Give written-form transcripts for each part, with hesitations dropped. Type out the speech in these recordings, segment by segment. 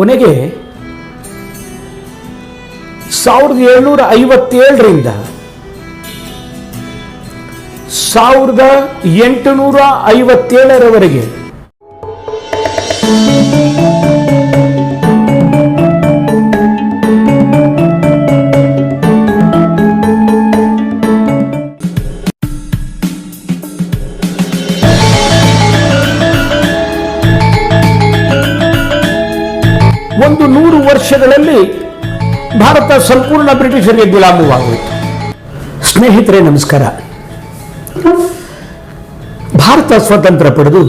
ಕೊನೆಗೆ 1757ರಿಂದ 1857ರವರೆಗೆ ಒಂದು 100 ವರ್ಷಗಳಲ್ಲಿ ಭಾರತ ಸಂಪೂರ್ಣ ಬ್ರಿಟಿಷರಿಗೆ ಗುಲಾಮವಾಗೋಯಿತು. ಸ್ನೇಹಿತರೆ ನಮಸ್ಕಾರ. ಭಾರತ ಸ್ವತಂತ್ರ ಪಡೆದು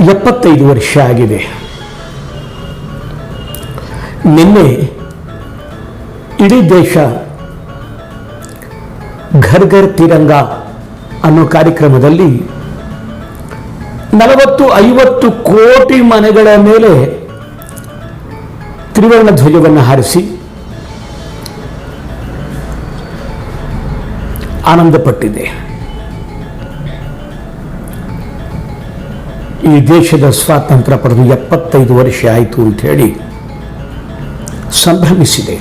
75 ವರ್ಷ ಆಗಿದೆ. ನಿನ್ನೆ ಇಡೀ ದೇಶ ಘರ್ ಘರ್ ತಿರಂಗ ಅನ್ನೋ ಕಾರ್ಯಕ್ರಮದಲ್ಲಿ 40-50 ಕೋಟಿ ಮನೆಗಳ ಮೇಲೆ ತ್ರಿವರ್ಣ ಧ್ವಜವನ್ನು ಹಾರಿಸಿ ಆನಂದಪಟ್ಟಿದೆ. ಈ ದೇಶದ ಸ್ವಾತಂತ್ರ್ಯ ಪಡೆದು 75 ವರ್ಷ ಆಯಿತು ಅಂತ ಹೇಳಿ ಸಂಭ್ರಮಿಸಿದೆ.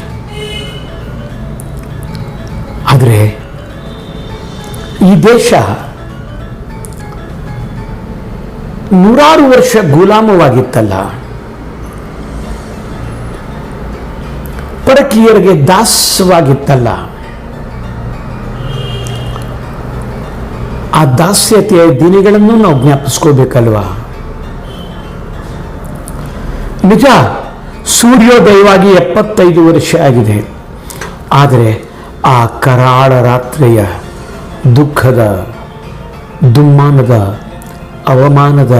ಆದರೆ ಈ ದೇಶ 100 ವರ್ಷ ಗುಲಾಮವಾಗಿತ್ತಲ್ಲ, ಪರಕೀಯರಿಗೆ ದಾಸ್ಯವಾಗಿತ್ತಲ್ಲ, ಆ ದಾಸ್ಯತೆಯ ದಿನಗಳನ್ನು ನಾವು ಜ್ಞಾಪಿಸ್ಕೋಬೇಕಲ್ವಾ? ನಿಜ, ಸೂರ್ಯೋದಯವಾಗಿ 75 ವರ್ಷ ಆಗಿದೆ. ಆದರೆ ಆ ಕರಾಳ ರಾತ್ರಿಯ ದುಃಖದ, ದುಮ್ಮಾನದ, ಅವಮಾನದ,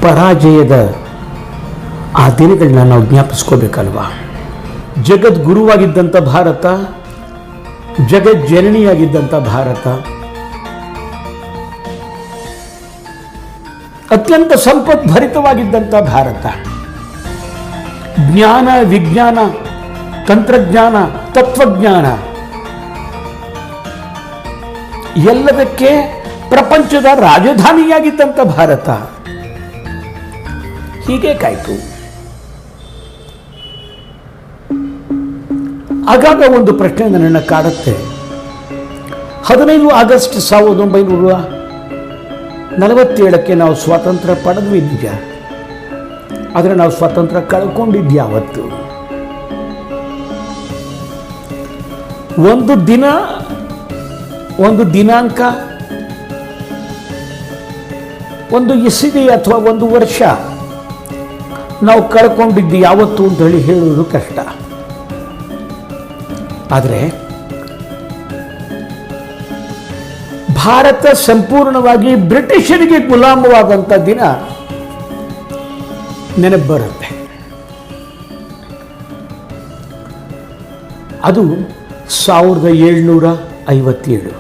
ಪರಾಜಯದ ಆ ದಿನಗಳನ್ನ ನಾವು ಜ್ಞಾಪಿಸ್ಕೋಬೇಕಲ್ವಾ? ಜಗದ್ಗುರುವಾಗಿದ್ದಂಥ ಭಾರತ, ಜಗಜ್ಜನನಿಯಾಗಿದ್ದಂಥ ಭಾರತ, ಅತ್ಯಂತ ಸಂಪದ್ಭರಿತವಾಗಿದ್ದಂಥ ಭಾರತ, ಜ್ಞಾನ, ವಿಜ್ಞಾನ, ತಂತ್ರಜ್ಞಾನ, ತತ್ವಜ್ಞಾನ ಎಲ್ಲದಕ್ಕೆ ಪ್ರಪಂಚದ ರಾಜಧಾನಿಯಾಗಿದ್ದಂಥ ಭಾರತ ಹೀಗೆ ಕಾಯ್ತು. ಆಗಾಗ ಒಂದು ಪ್ರಶ್ನೆ ನನ್ನನ್ನು ಕಾಡುತ್ತೆ. 15 ಆಗಸ್ಟ್ 1947ಕ್ಕೆ ನಾವು ಸ್ವಾತಂತ್ರ್ಯ ಪಡೆದ್ವಿ ನಿಜ, ಆದರೆ ನಾವು ಸ್ವಾತಂತ್ರ್ಯ ಕಳ್ಕೊಂಡಿದ್ಯಾವತ್ತು? ಒಂದು ದಿನ, ಒಂದು ದಿನಾಂಕ, ಒಂದು ಇಸವಿ ಅಥವಾ ಒಂದು ವರ್ಷ ನಾವು ಕಳ್ಕೊಂಡಿದ್ದು ಯಾವತ್ತು ಅಂತ ಹೇಳುವುದು ಕಷ್ಟ. ಆದರೆ ಭಾರತ ಸಂಪೂರ್ಣವಾಗಿ ಬ್ರಿಟಿಷರಿಗೆ ಗುಲಾಮವಾದಂಥ ದಿನ ನೆನಪು ಬರುತ್ತೆ. ಅದು 1757.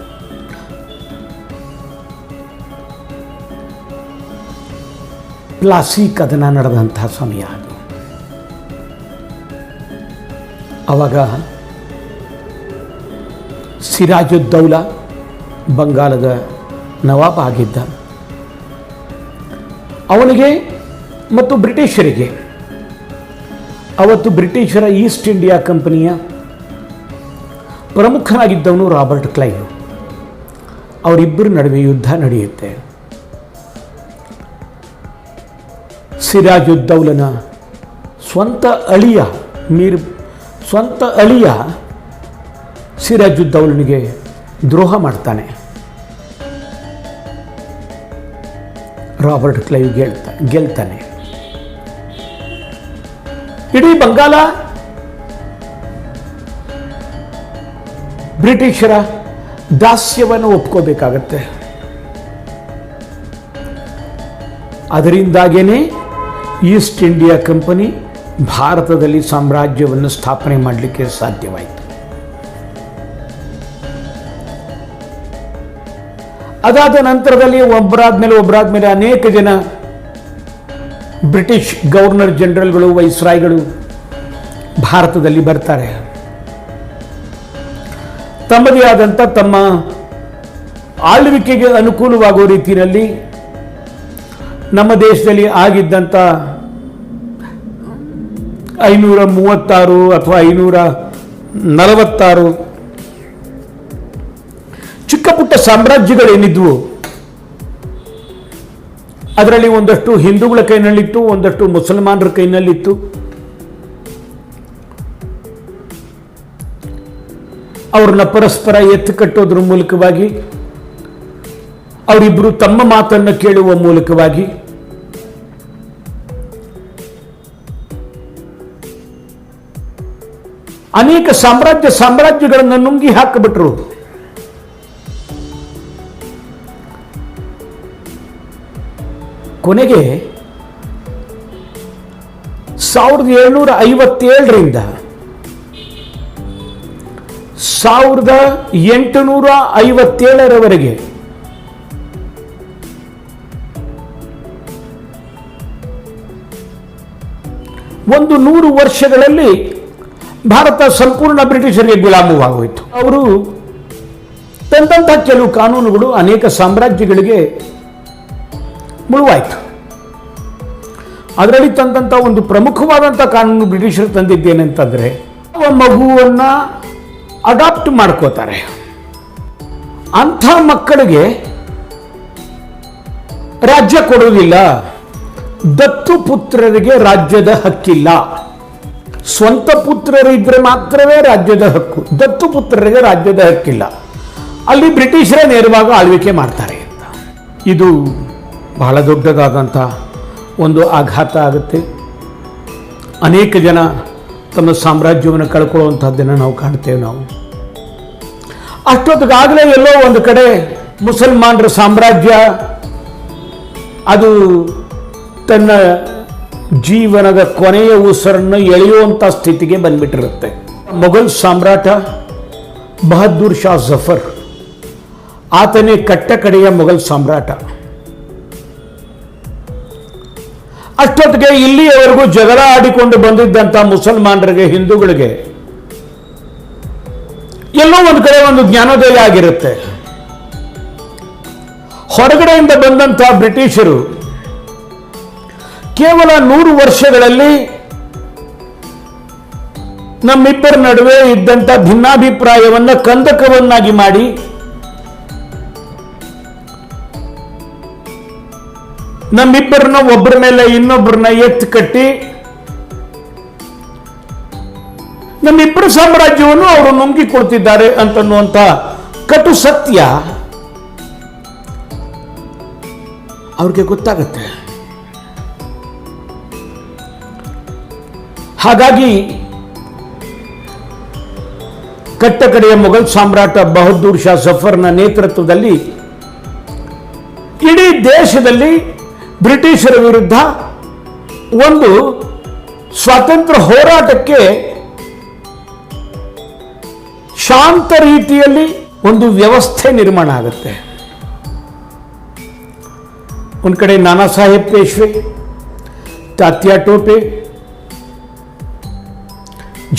ಪ್ಲಾಸಿ ಕದನ ನಡೆದಂತಹ ಸಮಯ ಅದು. ಆವಾಗ ಸಿರಾಜುದ್ದೌಲಾ ಬಂಗಾಲದ ನವಾಬ ಆಗಿದ್ದ. ಅವನಿಗೆ ಮತ್ತು ಬ್ರಿಟಿಷರಿಗೆ, ಅವತ್ತು ಬ್ರಿಟಿಷರ ಈಸ್ಟ್ ಇಂಡಿಯಾ ಕಂಪನಿಯ ಪ್ರಮುಖನಾಗಿದ್ದವನು ರಾಬರ್ಟ್ ಕ್ಲೈವ್. ಅವರಿಬ್ಬರ ನಡುವೆ ಯುದ್ಧ ನಡೆಯುತ್ತೆ. ಸಿರಾಜುದ್ದೌಲನ ಸ್ವಂತ ಅಳಿಯ ಸಿರಾಜುದ್ದೌಲನಿಗೆ ದ್ರೋಹ ಮಾಡ್ತಾನೆ. ರಾಬರ್ಟ್ ಕ್ಲೈವ್ ಗೆಲ್ತಾನೆ. ಇಡೀ ಬಂಗಾಲ ಬ್ರಿಟಿಷರ ದಾಸ್ಯವನ್ನು ಒಪ್ಕೋಬೇಕಾಗತ್ತೆ. ಅದರಿಂದಾಗೇನೆ ಈಸ್ಟ್ ಇಂಡಿಯಾ ಕಂಪನಿ ಭಾರತದಲ್ಲಿ ಸಾಮ್ರಾಜ್ಯವನ್ನು ಸ್ಥಾಪನೆ ಮಾಡಲಿಕ್ಕೆ ಸಾಧ್ಯವಾಯಿತು. ಅದಾದ ನಂತರದಲ್ಲಿ ಒಬ್ಬರಾದ್ಮೇಲೆ ಅನೇಕ ಜನ ಬ್ರಿಟಿಷ್ ಗವರ್ನರ್ ಜನರಲ್ಗಳು, ವೈಸ್ರಾಯ್ಗಳು ಭಾರತದಲ್ಲಿ ಬರ್ತಾರೆ. ತಮ್ಮದೇ ಆದಂಥ ತಮ್ಮ ಆಳ್ವಿಕೆಗೆ ಅನುಕೂಲವಾಗುವ ರೀತಿಯಲ್ಲಿ ನಮ್ಮ ದೇಶದಲ್ಲಿ ಆಗಿದ್ದಂಥ 536 ಅಥವಾ 546 ಚಿಕ್ಕ ಪುಟ್ಟ ಸಾಮ್ರಾಜ್ಯಗಳೇನಿದ್ವು ಅದರಲ್ಲಿ ಒಂದಷ್ಟು ಹಿಂದೂಗಳ ಕೈನಲ್ಲಿತ್ತು, ಒಂದಷ್ಟು ಮುಸಲ್ಮಾನರ ಕೈನಲ್ಲಿತ್ತು. ಅವ್ರನ್ನ ಪರಸ್ಪರ ಎತ್ತು ಕಟ್ಟೋದ್ರ ಮೂಲಕವಾಗಿ, ಅವರಿಬ್ಬರು ತಮ್ಮ ಮಾತನ್ನು ಕೇಳುವ ಮೂಲಕವಾಗಿ ಅನೇಕ ಸಾಮ್ರಾಜ್ಯಗಳನ್ನು ನುಂಗಿ ಹಾಕಿಬಿಟ್ರು. ಕೊನೆಗೆ 1757ರಿಂದ 1857ರವರೆಗೆ ಒಂದು 100 ವರ್ಷಗಳಲ್ಲಿ ಭಾರತ ಸಂಪೂರ್ಣ ಬ್ರಿಟಿಷರಿಗೆ ಗುಲಾಮವಾಗೋಯಿತು. ಅವರು ತಂದಂತಹ ಕೆಲವು ಕಾನೂನುಗಳು ಅನೇಕ ಸಾಮ್ರಾಜ್ಯಗಳಿಗೆ ಮುಳುವಾಯಿತು. ಅದರಲ್ಲಿ ತಂದಂಥ ಒಂದು ಪ್ರಮುಖವಾದಂಥ ಕಾನೂನು ಬ್ರಿಟಿಷರು ತಂದಿದ್ದೇನೆಂತಂದರೆ, ಮಗುವನ್ನು ಅಡಾಪ್ಟ್ ಮಾಡ್ಕೋತಾರೆ, ಅಂಥ ಮಕ್ಕಳಿಗೆ ರಾಜ್ಯ ಕೊಡುವುದಿಲ್ಲ. ದತ್ತು ಪುತ್ರರಿಗೆ ರಾಜ್ಯದ ಹಕ್ಕಿಲ್ಲ. ಸ್ವಂತ ಪುತ್ರರಿದ್ರೆ ಮಾತ್ರವೇ ರಾಜ್ಯದ ಹಕ್ಕು, ದತ್ತು ಪುತ್ರರಿಗೆ ರಾಜ್ಯದ ಹಕ್ಕಿಲ್ಲ. ಅಲ್ಲಿ ಬ್ರಿಟಿಷರೇ ನೇರವಾಗಿ ಆಳ್ವಿಕೆ ಮಾಡ್ತಾರೆ ಅಂತ. ಇದು ಬಹಳ ದೊಡ್ಡದಾದಂಥ ಒಂದು ಆಘಾತ ಆಗುತ್ತೆ. ಅನೇಕ ಜನ ತಮ್ಮ ಸಾಮ್ರಾಜ್ಯವನ್ನು ಕಳ್ಕೊಳ್ಳುವಂಥದ್ದನ್ನು ನಾವು ಕಾಣ್ತೇವೆ. ನಾವು ಅಷ್ಟೊತ್ತಿಗಾಗಲೇ ಎಲ್ಲೋ ಒಂದು ಕಡೆ ಮುಸಲ್ಮಾನರ ಸಾಮ್ರಾಜ್ಯ ಅದು ತನ್ನ ಜೀವನದ ಕೊನೆಯ ಉಸಿರನ್ನು ಎಳೆಯುವಂಥ ಸ್ಥಿತಿಗೆ ಬಂದ್ಬಿಟ್ಟಿರುತ್ತೆ. ಮೊಘಲ್ ಸಾಮ್ರಾಟ ಬಹದ್ದೂರ್ ಶಾ ಜಫರ್, ಆತನೇ ಕಟ್ಟ ಕಡೆಯ ಮೊಘಲ್ ಸಾಮ್ರಾಟ. ಅಷ್ಟೊತ್ತಿಗೆ ಇಲ್ಲಿಯವರೆಗೂ ಜಗಳ ಆಡಿಕೊಂಡು ಬಂದಿದ್ದಂಥ ಮುಸಲ್ಮಾನರಿಗೆ, ಹಿಂದೂಗಳಿಗೆ ಎಲ್ಲೋ ಒಂದು ಕಡೆ ಒಂದು ಜ್ಞಾನೋದಯ ಆಗಿರುತ್ತೆ. ಹೊರಗಡೆಯಿಂದ ಬಂದಂಥ ಬ್ರಿಟಿಷರು ಕೇವಲ 100 ವರ್ಷಗಳಲ್ಲಿ ನಮ್ಮಿಬ್ಬರ ನಡುವೆ ಇದ್ದಂಥ ಭಿನ್ನಾಭಿಪ್ರಾಯವನ್ನು ಕಂದಕವನ್ನಾಗಿ ಮಾಡಿ ನಮ್ಮಿಬ್ಬರನ್ನ ಒಬ್ಬರ ಮೇಲೆ ಇನ್ನೊಬ್ಬರನ್ನ ಎತ್ತು ಕಟ್ಟಿ ನಮ್ಮಿಬ್ಬರ ಸಾಮ್ರಾಜ್ಯವನ್ನು ಅವರು ನುಂಗಿಕೊಳ್ತಿದ್ದಾರೆ ಅಂತನ್ನುವಂಥ ಕಟು ಸತ್ಯ ಅವ್ರಿಗೆ ಗೊತ್ತಾಗುತ್ತೆ. ಹಾಗಾಗಿ ಕಟ್ಟ ಕಡೆಯ ಮೊಘಲ್ ಸಾಮ್ರಾಟ ಬಹದ್ದೂರ್ ಶಾ ಜಫರ್ನ ನೇತೃತ್ವದಲ್ಲಿ ಇಡೀ ದೇಶದಲ್ಲಿ ಬ್ರಿಟಿಷರ ವಿರುದ್ಧ ಒಂದು ಸ್ವಾತಂತ್ರ್ಯ ಹೋರಾಟಕ್ಕೆ ಶಾಂತ ರೀತಿಯಲ್ಲಿ ಒಂದು ವ್ಯವಸ್ಥೆ ನಿರ್ಮಾಣ ಆಗುತ್ತೆ. ಒಂದು ಕಡೆ ನಾನಾ ಸಾಹೇಬ್ ಪೇಶ್ವೆ, ತಾತ್ಯಾ ಟೋಪೆ,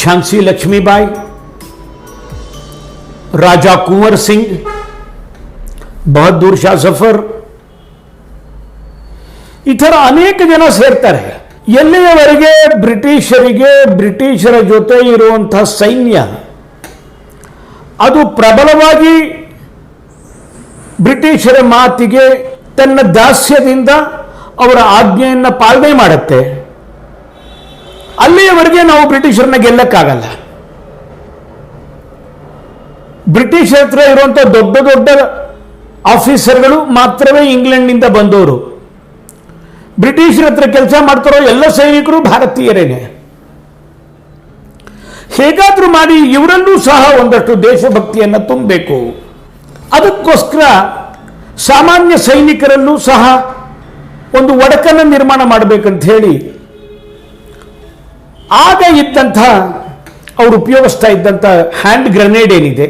ಝಾನ್ಸಿ ಲಕ್ಷ್ಮೀಬಾಯಿ, ರಾಜಾ ಕುಂವರ್ ಸಿಂಗ್, ಬಹದ್ದೂರ್ ಶಾ ಜಫರ್, ಈ ಥರ ಅನೇಕ ಜನ ಸೇರ್ತಾರೆ. ಎಲ್ಲಿಯವರೆಗೆ ಬ್ರಿಟಿಷರ ಜೊತೆ ಇರುವಂತಹ ಸೈನ್ಯ ಅದು ಪ್ರಬಲವಾಗಿ ಬ್ರಿಟಿಷರ ಮಾತಿಗೆ ತನ್ನ ದಾಸ್ಯದಿಂದ ಅವರ ಆಜ್ಞೆಯನ್ನು ಪಾಲನೆ ಮಾಡುತ್ತೆ, ಅಲ್ಲಿಯವರೆಗೆ ನಾವು ಬ್ರಿಟಿಷರನ್ನ ಗೆಲ್ಲಕ್ಕಾಗಲ್ಲ. ಬ್ರಿಟಿಷರ ಹತ್ರ ಇರುವಂಥ ದೊಡ್ಡ ದೊಡ್ಡ ಆಫೀಸರ್ಗಳು ಮಾತ್ರವೇ ಇಂಗ್ಲೆಂಡ್ನಿಂದ ಬಂದವರು. ಬ್ರಿಟಿಷರ ಹತ್ರ ಕೆಲಸ ಮಾಡ್ತಾರೋ ಎಲ್ಲ ಸೈನಿಕರು ಭಾರತೀಯರೇನೆ. ಹೇಗಾದ್ರೂ ಮಾಡಿ ಇವರಲ್ಲೂ ಸಹ ಒಂದಷ್ಟು ದೇಶಭಕ್ತಿಯನ್ನು ತುಂಬಬೇಕು. ಅದಕ್ಕೋಸ್ಕರ ಸಾಮಾನ್ಯ ಸೈನಿಕರಲ್ಲೂ ಸಹ ಒಂದು ಒಡಕನ್ನು ನಿರ್ಮಾಣ ಮಾಡಬೇಕಂತ ಹೇಳಿ ಆಗ ಇದ್ದಂಥ ಅವರು ಉಪಯೋಗಿಸ್ತಾ ಇದ್ದಂಥ ಹ್ಯಾಂಡ್ ಗ್ರೆನೇಡ್ ಏನಿದೆ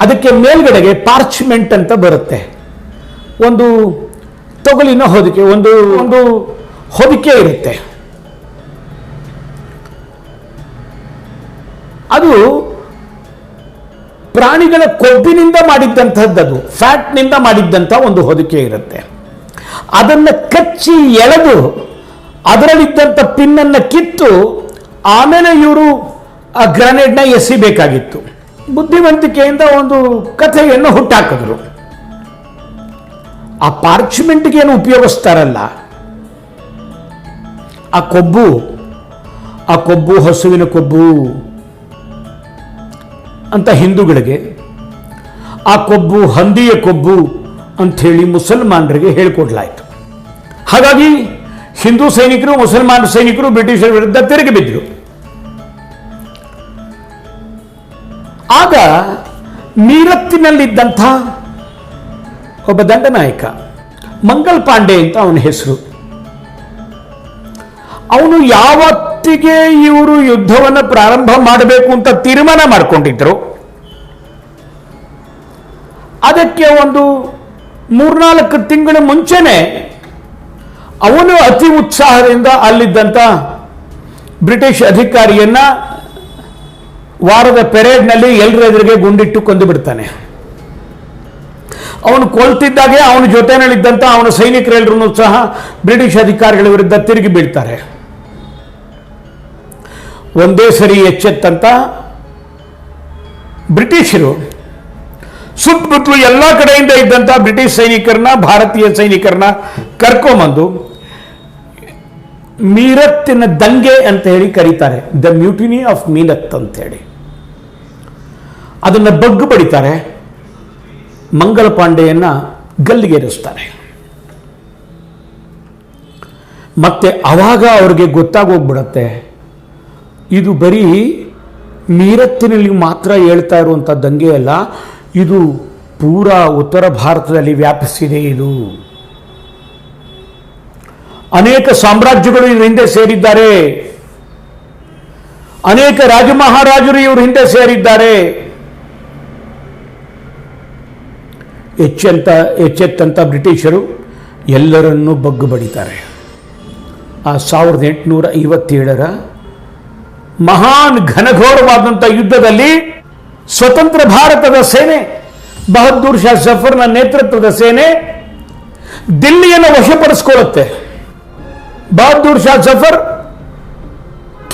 ಅದಕ್ಕೆ ಮೇಲ್ಗಡೆಗೆ ಪಾರ್ಚ್ಮೆಂಟ್ ಅಂತ ಬರುತ್ತೆ, ಒಂದು ತೊಗಲಿನ ಹೊದಿಕೆ, ಒಂದು ಹೊದಿಕೆ ಇರುತ್ತೆ. ಅದು ಪ್ರಾಣಿಗಳ ಕೊಬ್ಬಿನಿಂದ ಮಾಡಿದ್ದಂಥದ್ದು, ಅದು ಫ್ಯಾಟ್ನಿಂದ ಮಾಡಿದ್ದಂಥ ಒಂದು ಹೊದಿಕೆ ಇರುತ್ತೆ. ಅದನ್ನು ಕಚ್ಚಿ ಎಳೆದು ಅದರಲ್ಲಿದ್ದಂಥ ಪಿನ್ನನ್ನು ಕಿತ್ತು ಆಮೇಲೆ ಇವರು ಆ ಗ್ರೆನೇಡ್ನ ಎಸಿಬೇಕಾಗಿತ್ತು. ಬುದ್ಧಿವಂತಿಕೆಯಿಂದ ಒಂದು ಕಥೆಯನ್ನು ಹುಟ್ಟಾಕಿದ್ರು. ಆ ಪಾರ್ಚ್ಮೆಂಟ್ಗೆ ಏನು ಉಪಯೋಗಿಸ್ತಾರಲ್ಲ, ಆ ಕೊಬ್ಬು ಹಸುವಿನ ಕೊಬ್ಬು ಅಂತ ಹಿಂದೂಗಳಿಗೆ, ಆ ಕೊಬ್ಬು ಹಂದಿಯ ಕೊಬ್ಬು ಅಂಥೇಳಿ ಮುಸಲ್ಮಾನರಿಗೆ ಹೇಳಿಕೊಡ್ಲಾಯಿತು. ಹಾಗಾಗಿ ಹಿಂದೂ ಸೈನಿಕರು, ಮುಸಲ್ಮಾನ ಸೈನಿಕರು ಬ್ರಿಟಿಷರ ವಿರುದ್ಧ ತಿರುಗಿ ಬಿದ್ದರು. ಆಗ ಮೀರತ್ತಿನಲ್ಲಿದ್ದಂಥ ಒಬ್ಬ ದಂಡನಾಯಕ ಮಂಗಲ್ ಪಾಂಡೆ ಅಂತ ಅವನ ಹೆಸರು. ಅವನು ಯಾವತ್ತಿಗೆ ಇವರು ಯುದ್ಧವನ್ನು ಪ್ರಾರಂಭ ಮಾಡಬೇಕು ಅಂತ ತೀರ್ಮಾನ ಮಾಡಿಕೊಂಡಿದ್ರು, ಅದಕ್ಕೆ ಒಂದು 3-4 ತಿಂಗಳ ಮುಂಚೆನೆ ಅವನು ಅತಿ ಉತ್ಸಾಹದಿಂದ ಅಲ್ಲಿದ್ದಂಥ ಬ್ರಿಟಿಷ್ ಅಧಿಕಾರಿಯನ್ನ ವಾರದ ಪೆರೇಡ್ನಲ್ಲಿ ಎಲ್ಲರ ಎದುರಿಗೆ ಗುಂಡಿಟ್ಟು ಕೊಂದು ಬಿಡ್ತಾನೆ. ಅವನು ಕೊಲ್ತಿದ್ದಾಗೆ ಅವನ ಜೊತೆನಲ್ಲಿದ್ದಂಥ ಅವನ ಸೈನಿಕರೆಲ್ಲರೂ ಸಹ ಬ್ರಿಟಿಷ್ ಅಧಿಕಾರಿಗಳ ವಿರುದ್ಧ ತಿರುಗಿ ಬೀಳ್ತಾರೆ. ಒಂದೇ ಸರಿ ಎಚ್ಚೆತ್ತಂತ ಬ್ರಿಟಿಷರು ಸುತ್ತಮುತ್ತಲು ಎಲ್ಲ ಕಡೆಯಿಂದ ಇದ್ದಂಥ ಬ್ರಿಟಿಷ್ ಸೈನಿಕರನ್ನ, ಭಾರತೀಯ ಸೈನಿಕರನ್ನ ಕರ್ಕೊಂಬಂದು ಮೀರತ್ತಿನ ದಂಗೆ ಅಂತ ಹೇಳಿ ಕರೀತಾರೆ. ದ ಮ್ಯೂಟಿನಿ ಆಫ್ ಮೀರತ್ ಅಂತ ಹೇಳಿ ಅದನ್ನು ಬಗ್ಗು ಬಡಿತಾರೆ. ಮಂಗಲ ಪಾಂಡೆಯನ್ನ ಗಲ್ಲಿಗೇರಿಸ್ತಾರೆ. ಮತ್ತೆ ಅವಾಗ ಅವ್ರಿಗೆ ಗೊತ್ತಾಗೋಗ್ಬಿಡತ್ತೆ, ಇದು ಬರೀ ಮೀರತ್ತಿನಲ್ಲಿ ಮಾತ್ರ ಹೇಳ್ತಾ ಇರುವಂಥ ದಂಗೆ ಅಲ್ಲ, ಇದು ಪೂರಾ ಉತ್ತರ ಭಾರತದಲ್ಲಿ ವ್ಯಾಪಿಸಿದೆ. ಇದು ಅನೇಕ ಸಾಮ್ರಾಜ್ಯಗಳು ಇವ್ರ ಹಿಂದೆ ಸೇರಿದ್ದಾರೆ, ಅನೇಕ ರಾಜ ಮಹಾರಾಜರು ಇವ್ರ ಹಿಂದೆ ಸೇರಿದ್ದಾರೆ. ಎಚ್ಚೆತ್ತಂತ ಬ್ರಿಟಿಷರು ಎಲ್ಲರನ್ನೂ ಬಗ್ಗು ಬಡಿತಾರೆ. ಆ 1857 ಮಹಾನ್ ಘನಘೋರವಾದಂಥ ಯುದ್ಧದಲ್ಲಿ ಸ್ವತಂತ್ರ ಭಾರತದ ಸೇನೆ, ಬಹದ್ದೂರ್ ಶಾ ಜಫರ್ನ ನೇತೃತ್ವದ ಸೇನೆ ದಿಲ್ಲಿಯನ್ನು ವಶಪಡಿಸಿಕೊಳ್ಳುತ್ತೆ. ಬಹದ್ದೂರ್ ಶಾ ಜಫರ್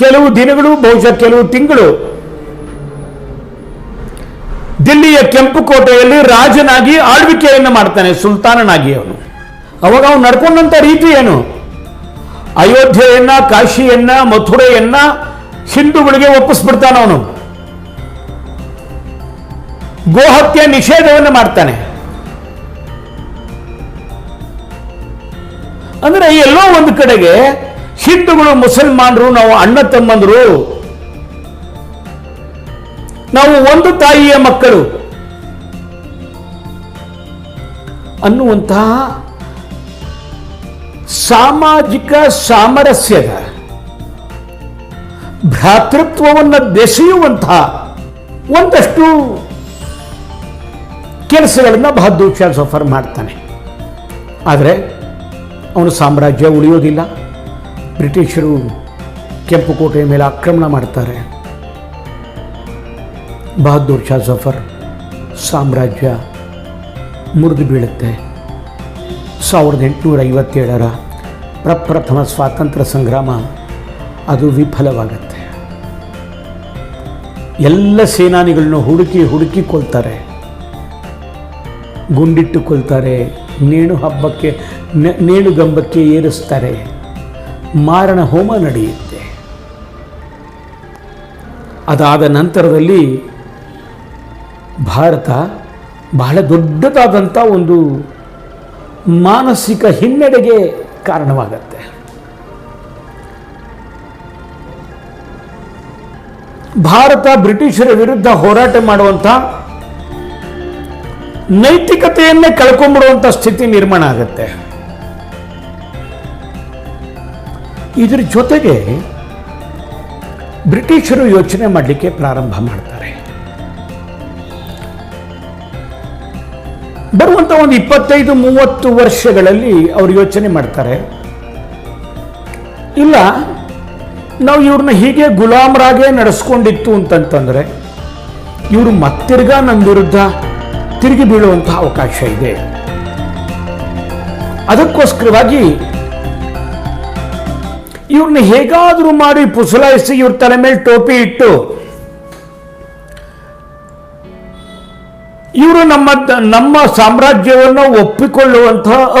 ಕೆಲವು ದಿನಗಳು, ಬಹುಶಃ ಕೆಲವು ತಿಂಗಳು ದಿಲ್ಲಿಯ ಕೆಂಪು ಕೋಟೆಯಲ್ಲಿ ರಾಜನಾಗಿ ಆಳ್ವಿಕೆಯನ್ನು ಮಾಡ್ತಾನೆ, ಸುಲ್ತಾನನಾಗಿ. ಅವಾಗ ಅವನು ನಡ್ಕೊಂಡಂಥ ರೀತಿ ಏನು? ಅಯೋಧ್ಯೆಯನ್ನ, ಕಾಶಿಯನ್ನ, ಮಥುರೆಯನ್ನ ಹಿಂದೂಗಳಿಗೆ ಒಪ್ಪಿಸ್ಬಿಡ್ತಾನೆ. ಅವನು ಗೋಹತ್ಯೆ ನಿಷೇಧವನ್ನು ಮಾಡ್ತಾನೆ. ಅಂದ್ರೆ ಎಲ್ಲೋ ಒಂದು ಕಡೆಗೆ ಹಿಂದೂಗಳು, ಮುಸಲ್ಮಾನರು ನಾವು ಅಣ್ಣ ತಮ್ಮಂದರು, ನಾವು ಒಂದು ತಾಯಿಯ ಮಕ್ಕಳು ಅನ್ನುವಂತಹ ಸಾಮಾಜಿಕ ಸಾಮರಸ್ಯದ ಭ್ರಾತೃತ್ವವನ್ನು ಬೆಸೆಯುವಂತಹ ಒಂದಷ್ಟು ಕೆಲಸಗಳನ್ನು ಬಹದ್ದೂರ್ ಶಾ ಜಫರ್ ಮಾಡ್ತಾನೆ. ಆದರೆ ಅವನ ಸಾಮ್ರಾಜ್ಯ ಉಳಿಯೋದಿಲ್ಲ. ಬ್ರಿಟಿಷರು ಕೆಂಪು ಕೋಟೆಯ ಮೇಲೆ ಆಕ್ರಮಣ ಮಾಡ್ತಾರೆ. ಬಹದ್ದೂರ್ ಶಾ ಜಫರ್ ಸಾಮ್ರಾಜ್ಯ ಮುರಿದು ಬೀಳುತ್ತೆ. 1857 ಪ್ರಪ್ರಥಮ ಸ್ವಾತಂತ್ರ್ಯ ಸಂಗ್ರಾಮ ಅದು ವಿಫಲವಾಗುತ್ತೆ. ಎಲ್ಲ ಸೇನಾನಿಗಳನ್ನು ಹುಡುಕಿ ಕೊಲ್ತಾರೆ, ಗುಂಡಿಟ್ಟು ಕೊಲ್ತಾರೆ, ನೇಣುಗಂಬಕ್ಕೆ ಏರಿಸ್ತಾರೆ, ಮಾರಣ ಹೋಮ ನಡೆಯುತ್ತೆ. ಅದಾದ ನಂತರದಲ್ಲಿ ಭಾರತ ಬಹಳ ದೊಡ್ಡದಾದಂಥ ಒಂದು ಮಾನಸಿಕ ಹಿನ್ನಡೆಗೆ ಕಾರಣವಾಗತ್ತೆ. ಭಾರತ ಬ್ರಿಟಿಷರ ವಿರುದ್ಧ ಹೋರಾಟ ಮಾಡುವಂಥ ನೈತಿಕತೆಯನ್ನೇ ಕಳ್ಕೊಂಡ್ಬಿಡುವಂಥ ಸ್ಥಿತಿ ನಿರ್ಮಾಣ ಆಗುತ್ತೆ. ಇದರ ಜೊತೆಗೆ ಬ್ರಿಟಿಷರು ಯೋಚನೆ ಮಾಡಲಿಕ್ಕೆ ಪ್ರಾರಂಭ ಮಾಡ್ತಾರೆ. ಬರುವಂಥ ಒಂದು 25-30 ವರ್ಷಗಳಲ್ಲಿ ಅವರು ಯೋಚನೆ ಮಾಡ್ತಾರೆ, ಇಲ್ಲ ನಾವು ಇವ್ರನ್ನ ಹೀಗೆ ಗುಲಾಮರಾಗೇ ನಡೆಸ್ಕೊಂಡಿತ್ತು ಅಂತಂತಂದರೆ ಇವರು ಮತ್ತಿರ್ಗ ನಮ್ಮ ವಿರುದ್ಧ ತಿರುಗಿ ಬೀಳುವಂತಹ ಅವಕಾಶ ಇದೆ. ಅದಕ್ಕೋಸ್ಕರವಾಗಿ ಇವ್ರನ್ನ ಹೇಗಾದರೂ ಮಾಡಿ ಪುಸಲಾಯಿಸಿ ಇವ್ರ ತಲೆ ಮೇಲೆ ಟೋಪಿ ಇಟ್ಟು ಇವರು ನಮ್ಮ ಸಾಮ್ರಾಜ್ಯವನ್ನು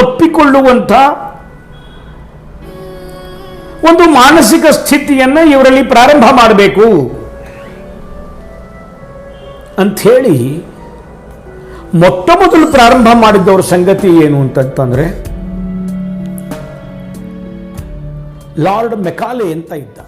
ಅಪ್ಪಿಕೊಳ್ಳುವಂಥ ಒಂದು ಮಾನಸಿಕ ಸ್ಥಿತಿಯನ್ನು ಇವರಲ್ಲಿ ಪ್ರಾರಂಭ ಮಾಡಬೇಕು ಅಂಥೇಳಿ ಮೊಟ್ಟ ಮೊದಲು ಪ್ರಾರಂಭ ಮಾಡಿದ್ದವ್ರ ಸಂಗತಿ ಏನು ಅಂತಂದ್ರೆ ಲಾರ್ಡ್ ಮೆಕಾಲೆ ಅಂತ ಇದ್ದ.